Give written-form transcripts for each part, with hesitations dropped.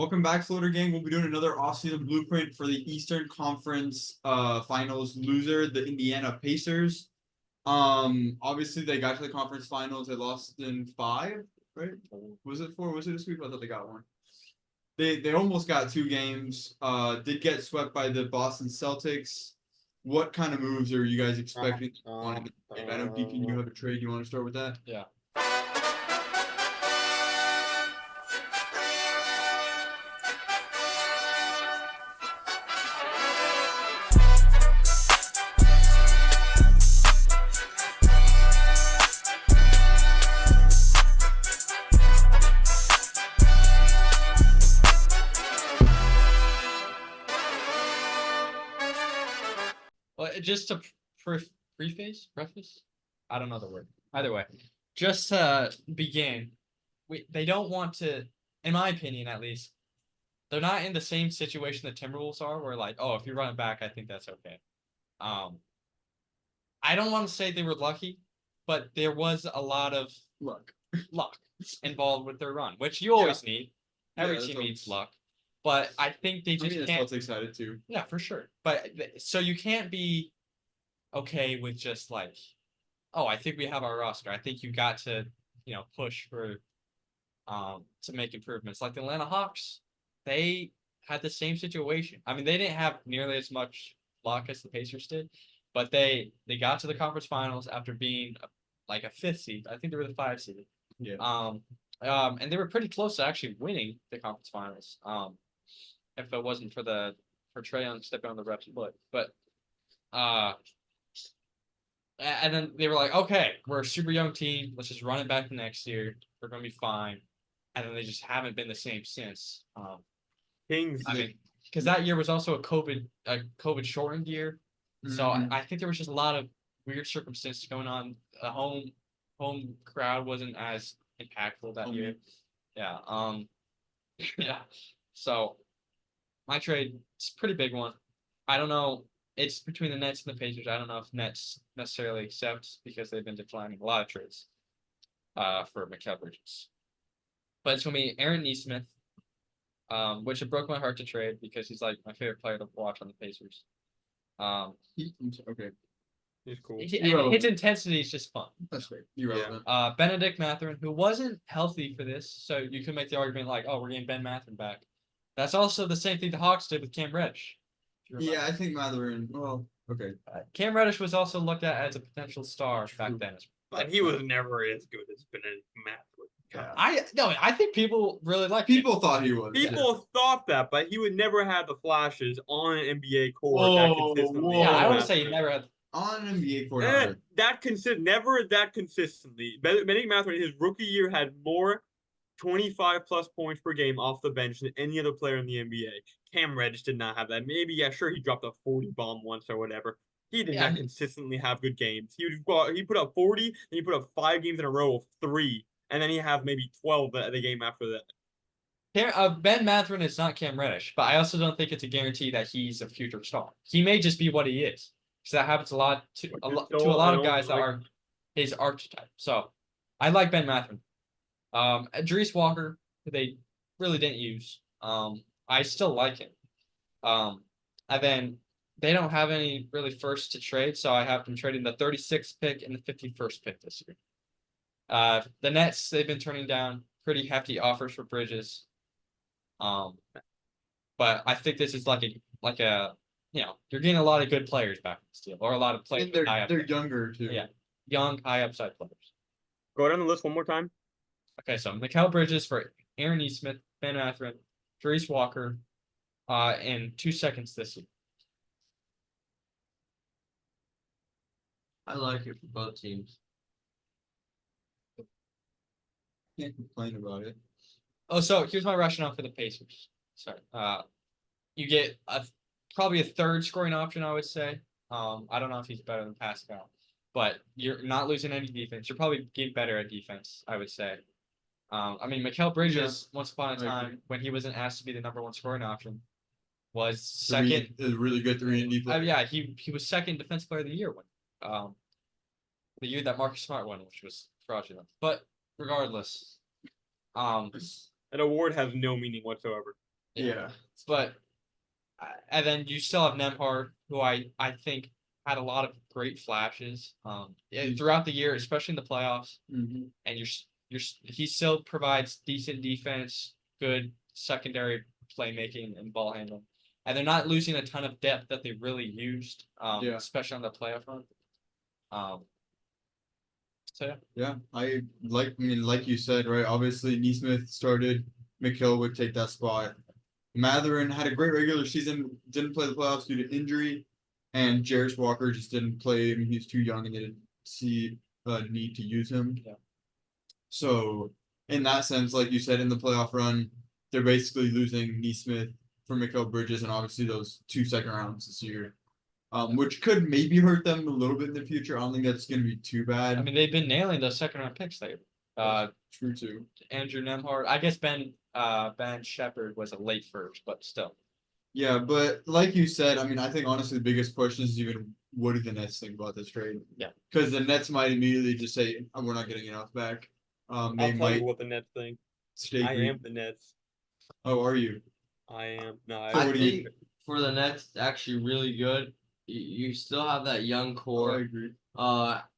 Welcome back, Floater Gang. We'll be doing another off-season blueprint for the Eastern Conference Finals loser, the Indiana Pacers. Obviously they got to the conference finals. They lost in 5, right? Was it 4? Was it a sweep? I thought they got one. They almost got 2 games. Did get swept by the Boston Celtics. What kind of moves are you guys expecting? I know, Deacon, you have a trade. You want to start with that? Yeah. Well, just to preface, I don't know the word. Either way, just to begin, they don't want to, in my opinion at least, they're not in the same situation the Timberwolves are, where like, oh, if you run it back, I think that's okay. I don't want to say they were lucky, but there was a lot of luck involved with their run, which you always need. Every team needs luck. But I think they just can't. Celtics excited too. Yeah, for sure. But so you can't be okay with just like, oh, I think we have our roster. I think you got to, push for to make improvements. Like the Atlanta Hawks, they had the same situation. I mean, they didn't have nearly as much luck as the Pacers did, but they got to the conference finals after being like a 5th seed. I think they were the 5 seed. Yeah. And they were pretty close to actually winning the conference finals. If it wasn't for Trae Young stepping on the ref's foot. But and then they were like, okay, we're a super young team. Let's just run it back the next year. We're gonna be fine. And then they just haven't been the same since. Kings. I mean, because that year was also a COVID shortened year. So I think there was just a lot of weird circumstances going on. The home crowd wasn't as impactful that year. Yeah. Yeah. So my trade is a pretty big one. I don't know. It's between the Nets and the Pacers. I don't know if Nets necessarily accept because they've been declining a lot of trades for Mikal Bridges. But it's going to be Aaron Nesmith, which it broke my heart to trade because he's like my favorite player to watch on the Pacers. Okay. He's cool. His intensity is just fun. That's great. You're relevant. Benedict Mathurin, who wasn't healthy for this, so you can make the argument like, oh, we're getting Ben Mathurin back. That's also the same thing the Hawks did with Cam Reddish. Yeah, I think Mathurin. Well, okay. Cam Reddish was also looked at as a potential star back then. But he was never as good as Benedict Mathurin. Yeah. I think people really like people thought he was. People thought that, but he would never have the flashes on an NBA court that consistently. Yeah, I would say he never had on an NBA court. Never that consistently. Benedict Mathurin, his rookie year, had more 25 plus points per game off the bench than any other player in the NBA. Cam Reddish did not have that. Maybe, yeah, sure, he dropped a 40 bomb once or whatever. He did not consistently have good games. He put up 40, and he put up 5 games in a row of 3, and then he have maybe 12 the game after that. Ben Mathurin is not Cam Reddish, but I also don't think it's a guarantee that he's a future star. He may just be what he is, because that happens a lot to a lot of guys that are his archetype. So I like Ben Mathurin. Dries Walker, who they really didn't use. I still like him. And then they don't have any really first to trade, so I have them trading the 36th pick and the 51st pick this year. The Nets, they've been turning down pretty hefty offers for Bridges. But I think this is like a you're getting a lot of good players back in this deal, or a lot of players. They're younger too. Yeah, young, high upside players. Go down the list one more time. Okay, so Mikal Bridges for Aaron Nesmith, Ben Mathurin, Dries Walker, in 2 seconds this year. I like it for both teams. Can't complain about it. Oh, so here's my rationale for the Pacers. Sorry. You get probably a third scoring option, I would say. I don't know if he's better than Pascal, but you're not losing any defense. You're probably getting better at defense, I would say. I mean, Mikal Bridges, once upon a time, when he wasn't asked to be the number 1 scoring option, was second. A really good 3-and-D player. Yeah, he was second defensive player of the year when the year that Marcus Smart won, which was fraudulent. But regardless, an award has no meaning whatsoever. Yeah. But and then you still have Nemhard, who I think had a lot of great flashes throughout the year, especially in the playoffs. Mm-hmm. And he still provides decent defense, good secondary playmaking and ball handling, and they're not losing a ton of depth that they really used, Yeah. especially on the playoff run. So yeah. Yeah, I mean, like you said, right? Obviously, Neesmith started. McHill would take that spot. Matherin had a great regular season, didn't play the playoffs due to injury, and Jarris Walker just didn't play. I mean, he's too young and they didn't see a need to use him. Yeah. So, in that sense, like you said, in the playoff run, they're basically losing Neesmith for Mikal Bridges and obviously those 2 second rounds this year. Which could maybe hurt them a little bit in the future. I don't think that's going to be too bad. I mean, they've been nailing those second round picks lately. True too. Andrew Nemhard. I guess Ben Shepherd was a late first, but still. Yeah, but like you said, I mean, I think honestly the biggest question is even what do the Nets think about this trade? Yeah. Because the Nets might immediately just say, oh, we're not getting enough back. They I'll tell might you what the Nets think. stay I green. am the Nets. Oh, are you? I am. No, So I what do you- think for the Nets, it's actually really good. You still have that young Oh, I core. agree.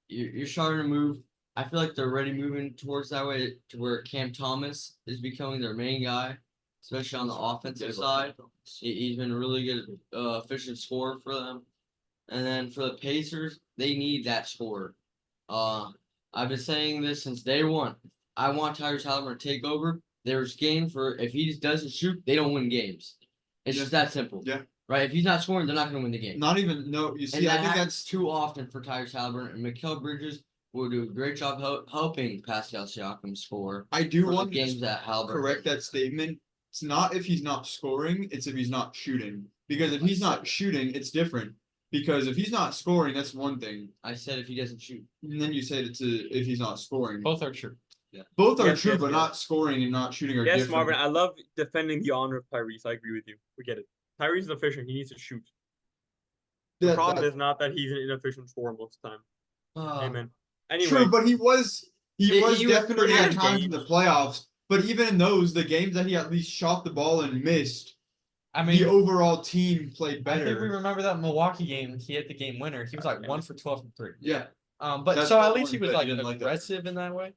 You're starting to move. I feel like they're already moving towards that way to where Cam Thomas is becoming their main guy, especially on the offensive side. He's been a really good, efficient scorer for them. And then for the Pacers, they need that scorer. I've been saying this since day one. I want Tyrese Halliburton to take over. There's games where if he just doesn't shoot, they don't win games. It's just that simple. Yeah. Right? If he's not scoring, they're not going to win the game. Not even no. You see, And I that think happens that's too often for Tyrese Halliburton, and Mikal Bridges will do a great job helping Pascal Siakam score I do for the want to games that Halliburton. correct that statement. It's not if he's not scoring; it's if he's not shooting. Because if he's not shooting, it's different. Because if he's not scoring, that's one thing. I said if he doesn't shoot. And then you said it's if he's not scoring. Both are true. Both are Yes, true, yes, but yes. not scoring and not shooting are Yes, different. Marvin. I love defending the honor of Tyrese. I agree with you. We get it. Tyrese is efficient. He needs to shoot. The That- problem that- is not that he's an inefficient scorer most of the time. Amen. Anyway, True, but he was He was definitely pretty at good times in the games. playoffs. But even in those, the games that he at least shot the ball and missed, I the mean, overall team played I think we better. remember that Milwaukee game. He hit the game winner. He was like 1 for 12 from 3. Yeah, But That's so the at one least he was that like you didn't like that. aggressive in that way.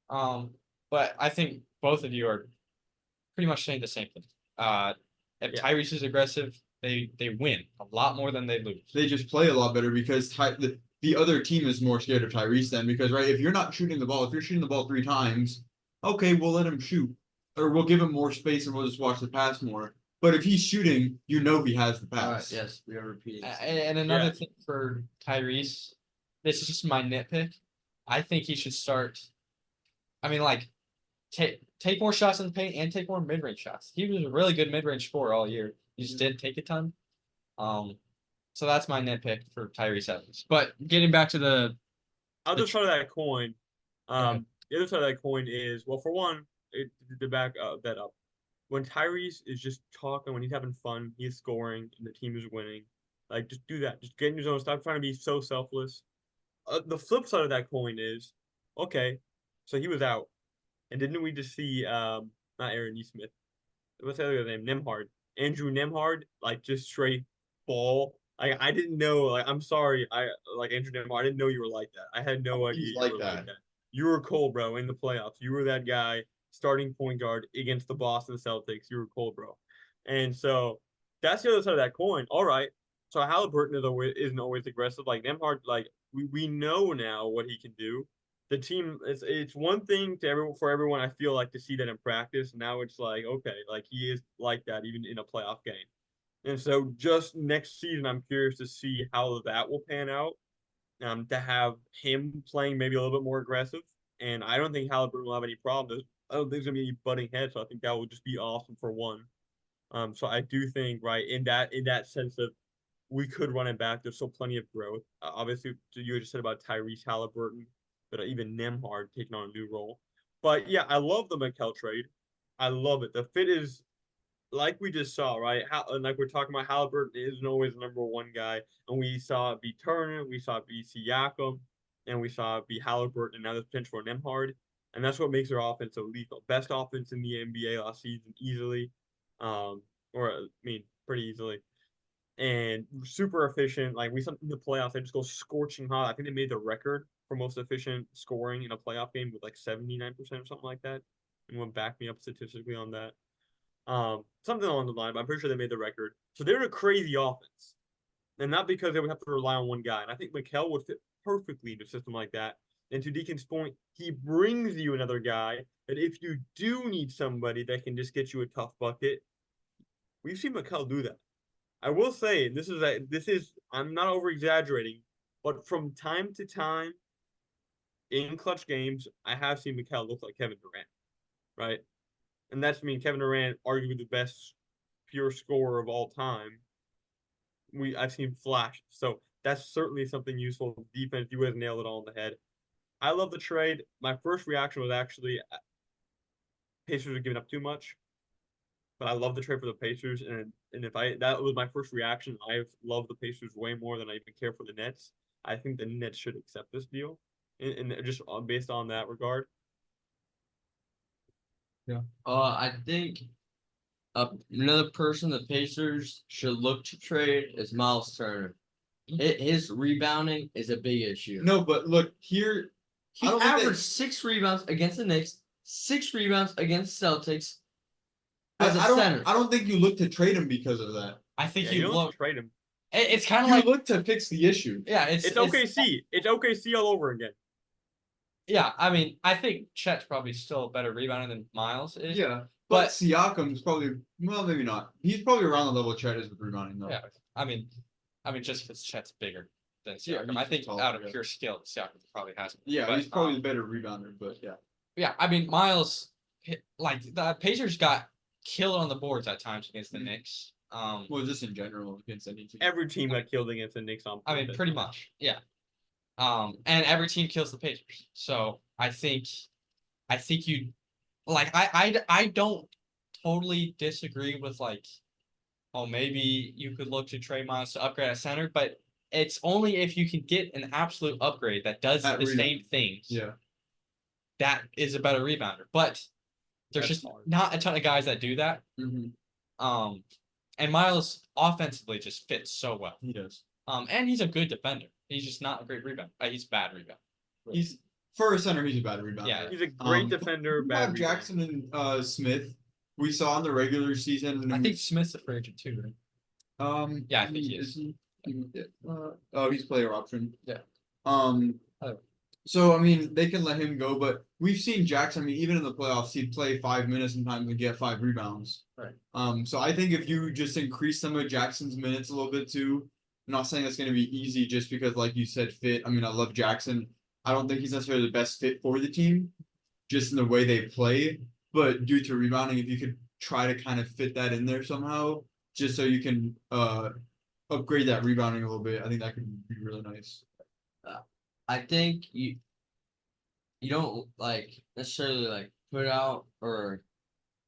But I think both of you are pretty much saying the same thing. If Yeah. Tyrese is aggressive, they win a lot more than they lose. they just play a lot better because the other team is more scared of Tyrese then. Because right, if you're not shooting the ball, if you're shooting the ball 3 times, okay, we'll let him shoot, or we'll give him more space and we'll just watch the pass more. But if he's shooting, you know he has the pass. All right, yes, we are repeating. And another Yeah. thing for Tyrese, this is just my nitpick. I think he should start. I mean, like, take more shots in the paint and take more mid-range shots. He was a really good mid-range scorer all year. He just didn't take a ton. So that's my nitpick for Tyrese Evans. But getting back to the other side of that coin, ahead. the other side of that coin is, well, for one, to back that up, when Tyrese is just talking, when he's having fun, he's scoring, and the team is winning. Like, just do that. Just get in your zone. Stop trying to be so selfless. The flip side of that coin is, okay, so he was out, and didn't we just see not Aaron Neesmith? What's the other name? Nemhard. Andrew Nemhard, like just straight ball. Like I didn't know. Like I'm sorry. I like Andrew Nemhard. I didn't know you were like that. I had no idea He's you like were that. like that. You were cold, bro, in the playoffs. You were that guy starting point guard against the Boston Celtics. You were cold, bro. And so that's the other side of that coin. All right. So Halliburton isn't always aggressive. Like Nemhard, like we know now what he can do. The team, it's one thing for everyone. I feel like to see that in practice. Now it's like, okay, like he is like that even in a playoff game. And so just next season, I'm curious to see how that will pan out. To have him playing maybe a little bit more aggressive, and I don't think Halliburton will have any problems. I don't think there's gonna be any butting heads. So I think that will just be awesome for one. So I do think right in that sense of we could run it back. There's still plenty of growth. Obviously, you just said about Tyrese Halliburton, but even Nemhard taking on a new role. But yeah, I love the Mikal trade. I love it. The fit is like we just saw, right? Like we're talking about, Halliburton isn't always the number one guy, and we saw it be Turner, we saw it be Siakam, and we saw it be Halliburton, and now there's potential for Nemhard, and that's what makes their offense so lethal. Best offense in the NBA last season, easily. or I mean, pretty easily, and super efficient. Like we saw in the playoffs, they just go scorching hot. I think they made the record for most efficient scoring in a playoff game with like 79% or something like that. Anyone back me up statistically on that? Something along the line, but I'm pretty sure they made the record. So they're a crazy offense, and not because they would have to rely on one guy. And I think Mikel would fit perfectly in a system like that. And to Deacon's point, he brings you another guy that if you do need somebody that can just get you a tough bucket, we've seen Mikel do that. I will say this is I'm not over exaggerating, but from time to time in clutch games, I have seen Mikel look like Kevin Durant, right? And that's Kevin Durant, arguably the best pure scorer of all time. I've seen flash, so that's certainly something useful. Defense, you guys nailed it all on the head. I love the trade. My first reaction was actually Pacers are giving up too much, but I love the trade for the Pacers, and if I that was my first reaction. I've loved the Pacers way more than I even care for the Nets. I think the Nets should accept this deal, and just based on that regard. I think another person the Pacers should look to trade is Miles Turner. His rebounding is a big issue. No, but look here. He I don't think averaged 6 rebounds against the Knicks, 6 rebounds against Celtics. But As a I don't. center. I don't think you look to trade him because of that. I think Yeah, you you don't look. trade him. It's kind of You like look to fix the issue. yeah, It's OKC. It's OKC all over again. Yeah, I mean, I think Chet's probably still a better rebounder than Miles is. Yeah, But- but Siakam's probably maybe not. He's probably around the level Chet is with rebounding though. Yeah, I mean, just because Chet's bigger than Yeah, Siakam, he's I think taller, out of yeah. pure skill, Siakam probably has. Yeah, but, he's probably the better rebounder, but yeah. Yeah, I mean, Miles, like the Pacers got killed on the boards at times against the Mhm. Knicks. Well, just in general against any team. Every team got killed against the Knicks on. I mean, purpose. pretty much, yeah. And every team kills the Pacers, so I think you, like, I don't totally disagree with like, oh, maybe you could look to trade Miles to upgrade at center, but it's only if you can get an absolute upgrade that does At the rebound. same things. Yeah. That is a better rebounder, but there's That's just hard. not a ton of guys that do that. Mm-hmm. And Miles offensively just fits so well. He does. And he's a good defender. He's just not a great rebounder. He's a bad rebounder. He's for a center. He's a bad rebounder. Yeah. He's a great defender. We Bad have rebounder. Jackson and Smith. We saw in the regular season. I think Smith's a free agent too, right? Yeah, I think he is. He's player option. Yeah. Um. Oh. So I mean, they can let him go, but we've seen Jackson. I mean, even in the playoffs, he'd play 5 minutes sometimes and get 5 rebounds. Right. So I think if you just increase some of Jackson's minutes a little bit too, I'm not saying it's going to be easy just because, like you said, fit. I mean, I love Jackson. I don't think he's necessarily the best fit for the team, just in the way they play. But due to rebounding, if you could try to kind of fit that in there somehow, just so you can upgrade that rebounding a little bit, I think that could be really nice. I think you don't like necessarily like put out or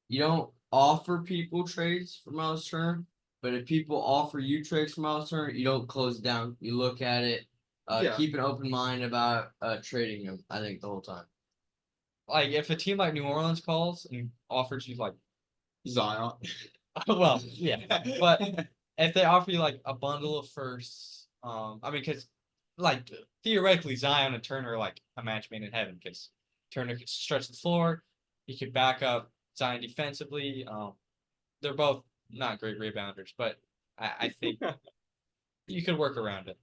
you don't offer people trades for Miles Turner, but if people offer you trades for Miles Turner, you don't close it down. You look at it, Yeah. keep an open mind about trading him. I think the whole time. Like if a team like New Orleans calls and offers you like, Zion. well, yeah, but if they offer you like a bundle of firsts, I mean, because like theoretically Zion and Turner are like a match made in heaven because Turner could stretch the floor, he could back up Zion defensively. They're both not great rebounders, but I think you could work around it.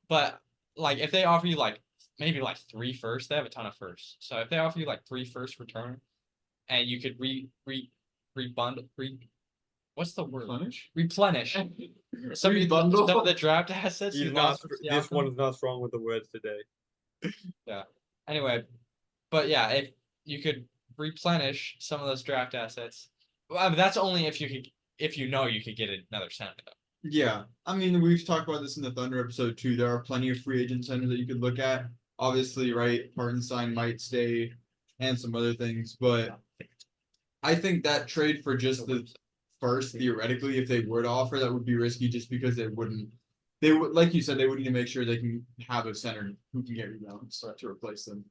But like if they offer you like maybe like 3 firsts, they have a ton of firsts. So if they offer you like 3 firsts for Turner, and you could what's the word? Replenish some Rebundle? of the draft assets. He's you not. lost with This Siakam. one is not strong with the words today. Anyway, but yeah, if you could replenish some of those draft assets, well, I mean, that's only if you know you could get another center though. Yeah, I mean, we've talked about this in the Thunder episode too. There are plenty of free agent centers that you could look at. Obviously, right, Hartenstein might stay, and some other things, but I think that trade for just the first, theoretically, if they were to offer, that would be risky just because they wouldn't. They would, like you said, they would need to make sure they can have a center who can get rebounds to replace them.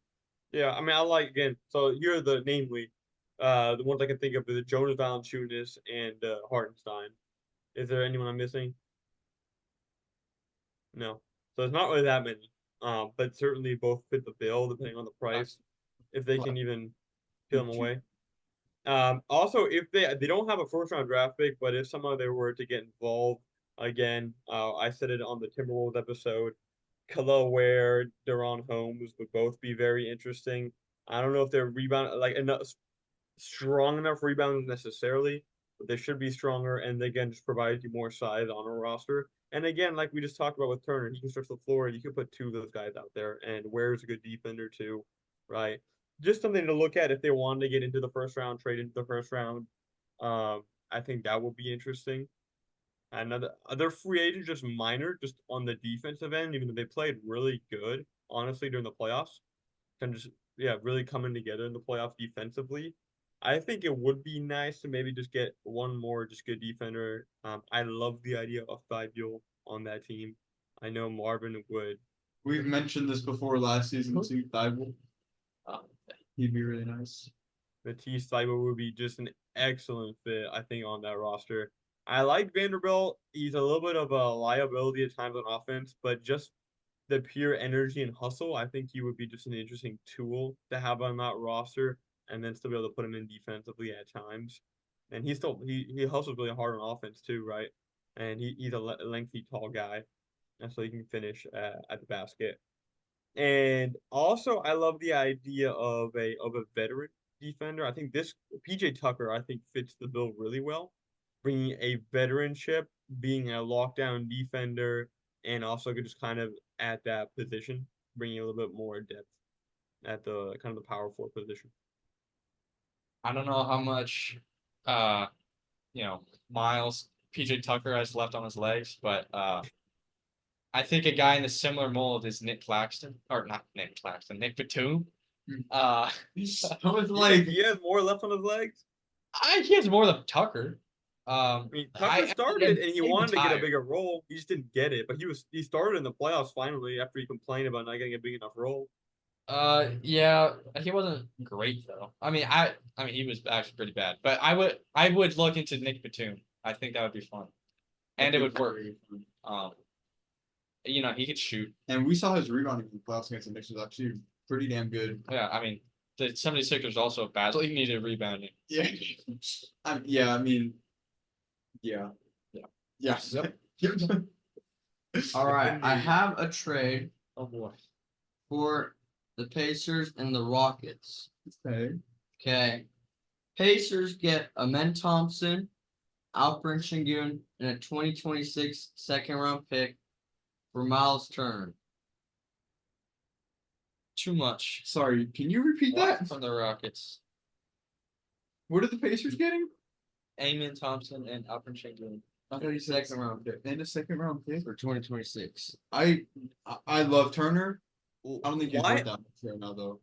Yeah, I mean, I like again. So here are the namely The ones I can think of is Jonas Valanciunas and Hartenstein. Is there anyone I'm missing? No. So it's not really that many. But certainly both fit the bill depending on the price, if they can even peel them away. Also, if they don't have a first round draft pick, but if somehow they were to get involved again, I said it on the Timberwolves episode. Khalil Ware, Deron Holmes would both be very interesting. I don't know if they're rebound like enough strong enough rebounds necessarily, but they should be stronger and again just provide you more size on a roster. And again, like we just talked about with Turner, he can stretch the floor. You could put two of those guys out there, and Ware's a good defender too, right? Just something to look at if they wanted to get into the first round, trade into the first round. I think that would be interesting. Another other free agent, just minor, just on the defensive end, even though they played really good, honestly, during the playoffs, kind of just really coming together in the playoffs defensively. I think it would be nice to maybe just get one more just good defender. I love the idea of Thibault on that team. I know Marvin would. We've mentioned this before last season too. Thibault. He'd be really nice. Matisse Thibault would be just an excellent fit, I think, on that roster. I like Vanderbilt. He's a little bit of a liability at times on offense, but just the pure energy and hustle, I think he would be just an interesting tool to have on that roster, and then still be able to put him in defensively at times. And he hustles really hard on offense too, right? And he's a lengthy, tall guy, and so he can finish at the basket. And also, I love the idea of a veteran defender. I think this PJ Tucker, I think, fits the bill really well, bringing a veteranship, being a lockdown defender, and also could just kind of at that position, bringing a little bit more depth at the kind of the power forward position. I don't know how much, uh, miles PJ Tucker has left on his legs, but I think a guy in the similar mold is Nick Claxton, or not Nick Claxton, Nick Batum. I was Like like, he has more left on his legs. He has more than Tucker. I mean, Tucker started and he he wanted to get a retired. bigger role. He just didn't get it. But he started in the playoffs finally after he complained about not getting a big enough role. Yeah, he wasn't great though. I mean, he was actually pretty bad. But I would look into Nick Batum. I think that would be fun, and it would work. He could shoot. and we saw his rebounding in the playoffs against the Knicks was actually pretty damn good. Yeah, I mean, the 76ers also badly needed rebounding. Yeah. I mean, yeah. Yeah. Yes. Yep. All right, I have a trade Oh boy. for the Pacers and the Rockets. Okay. Okay. Pacers get Amen Thompson, Alperen Sengun, and a 2026 second round pick for Miles Turner. Too much. Sorry, can you repeat that? From the Rockets. What are the Pacers getting? Amen Thompson and Alperen Sengun. I thought you said Second round pick and a second round pick. for 2026. I love Turner. I don't think he's Why? worth that much right now though.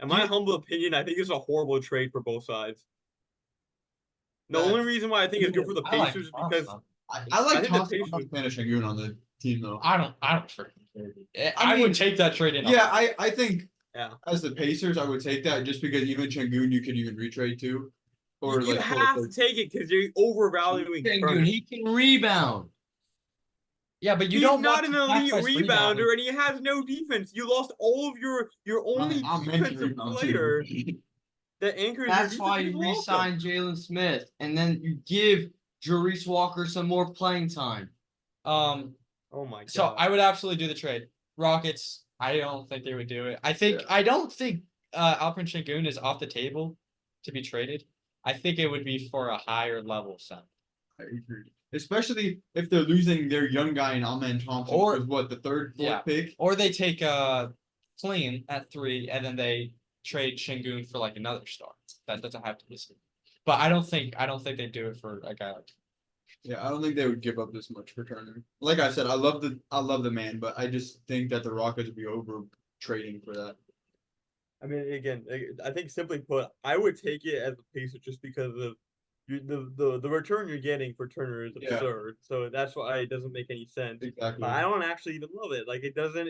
In my humble opinion, I think it's a horrible trade for both sides. The That- only reason why I think it's good for the I like Pacers is because Thompson. I I like think the Thompson. Pacers- I'm finishing Goon on the team though. I don't freaking care. I I mean, would take that trade in. Yeah, I think Yeah. as the Pacers, I would take that just because even Chengun you could even retrade to. Or you like have to take it because you're overvaluing Turner. Sengun, he can rebound. Yeah, but you He's don't not want an to elite sacrifice rebounder, and he has no defense. You lost all of your only I'm meant to defensive rebound player too. that anchors. That's your why defense. you You lost him. re-sign Jalen Smith, and then you give Jarice Walker some more playing time. Oh my god. So I would absolutely do the trade. Rockets, I don't think they would do it. I don't think Alperen Sengun is off the table to be traded. I think it would be for a higher level center. I agree. Especially if they're losing their young guy in Amen Thompson, Or- which was what the third, fourth Yeah. pick. Or they take Clean at 3 and then they trade Sengun for like another star. That doesn't have to be seen. But I don't think they do it for a guy like. Yeah, I don't think they would give up this much for Turner. Like I said, I love the man, but I just think that the Rockets would be over trading for that. I mean, again, I think simply put, I would take it as a Pacer just because of the return you're getting for Turner is absurd. So that's why it doesn't make any sense. Exactly. But I don't actually even love it. Like it doesn't.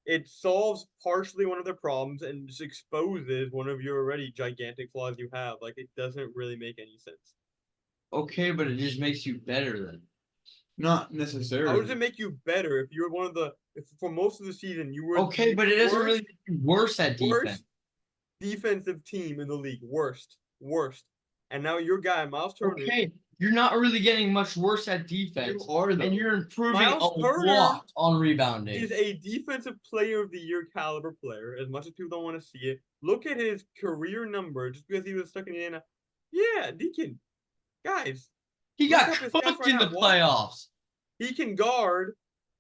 it solves partially one of the problems and just exposes one of your already gigantic flaws you have. Like it doesn't really make any sense. Okay, but it just makes you better then. Not How necessarily. does it make you better if you're one of the if for most of the season you were Okay, the but it doesn't worst- really make you worse at defense. worst defensive team in the league? Worst. And now your guy, Miles Turner, Okay, you're not really getting much worse at You defense, are though. and you're improving Miles a Turner lot on rebounding. is a defensive player of the year caliber player, as much as people don't want to see it. Look at his career number just because he was stuck in Indiana. Yeah, Deacon. Guys, He look got up his stats cooked right in the now. What? playoffs. He can guard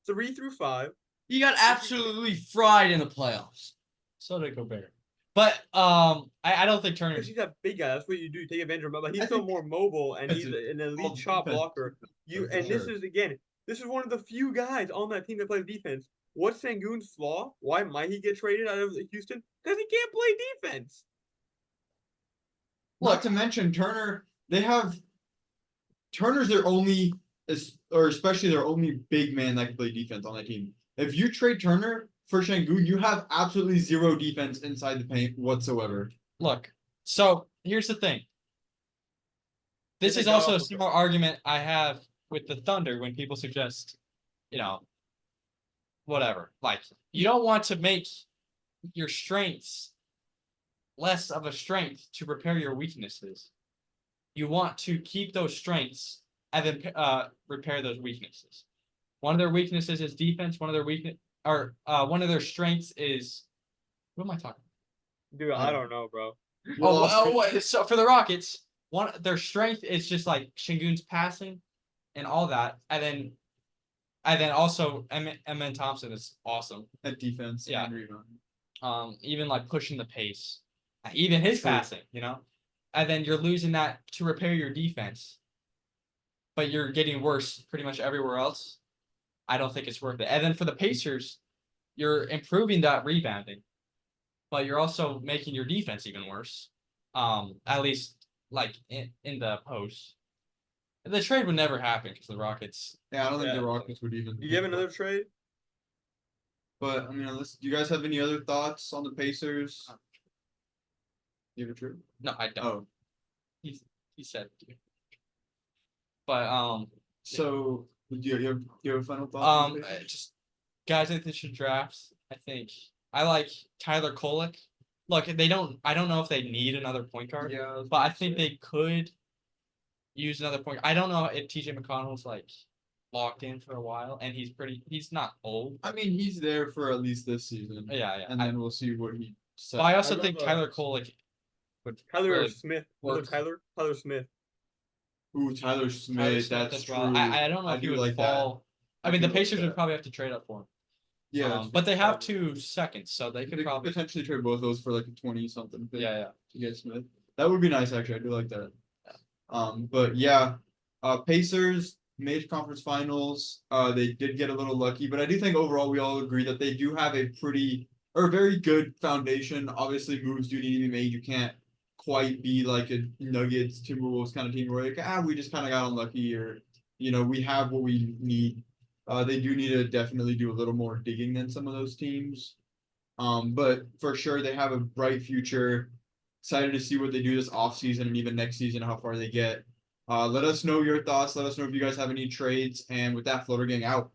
3 through 5. He got absolutely fried in the playoffs. So did Gobert. But I don't think Turner. Because he's a big guy. That's what you do. Take advantage of him. But he's I still think more mobile and it's he's a- an elite all shot defense. blocker. You For and this sure. is again, this is one of the few guys on that team that plays defense. What's Sengun's flaw? Why might he get traded out of Houston? Because he can't play defense. Not to mention Turner, Turner's their only, or especially their only big man that can play defense on that team. If you trade Turner for Şengün, you have absolutely zero defense inside the paint whatsoever. Look, so here's the thing. This They is got also a off the- similar argument I have with the Thunder when people suggest, whatever. Like, you don't want to make your strengths less of a strength to repair your weaknesses. You want to keep those strengths and then repair those weaknesses. One of their weaknesses is defense. One of their strengths is. What am I talking Dude, I don't know, bro. So for the Rockets, their strength is just like Şengün's passing and all that, and then also Emin Thompson is awesome. At defense Yeah. and rebound. Even like pushing the pace, even his True. passing, and then you're losing that to repair your defense, but you're getting worse pretty much everywhere else. I don't think it's worth it. And then for the Pacers, you're improving that rebounding, but you're also making your defense even worse. At least like in the post. The trade would never happen because the Rockets. Yeah, I don't think Yeah. the Rockets would even. Do you have another trade? But I mean, do you guys have any other thoughts on the Pacers? You have a trade? No, I don't. Oh, He said. But so do you have a final thought? on the Pacers? just guys I think they should draft. I think I like Tyler Kolek. Look, I don't know if they need another point guard, Yeah, I was but I gonna think say. they could use another point. I don't know if TJ McConnell's like locked in for a while, and he's not old. I mean, he's there for at least this season. Yeah. And then we'll see what he says. But I also love, think Tyler Kolek would Tyler really Smith. work. Tyler Smith. Ooh, Tyler Smith. Tyler Smith That's as true. well. I don't know I if he do would like that. fall. I I mean, do the like Pacers that. would probably have to trade up for him. Yeah, But they have 2 seconds, so they they could could probably. potentially trade both those for like a 20-something. Yeah. To get Smith. That would be nice, actually. I do like that. But yeah, Pacers made conference finals. They did get a little lucky, but I do think overall we all agree that they do have a very good foundation. Obviously, moves do need to be made. You can't quite be like a Nuggets, Timberwolves kind of team where like, we just kind of got unlucky, or we have what we need. They do need to definitely do a little more digging than some of those teams. But for sure they have a bright future. Excited to see what they do this offseason and even next season, how far they get. Let us know your thoughts. Let us know if you guys have any trades. And with that, Floater Gang out.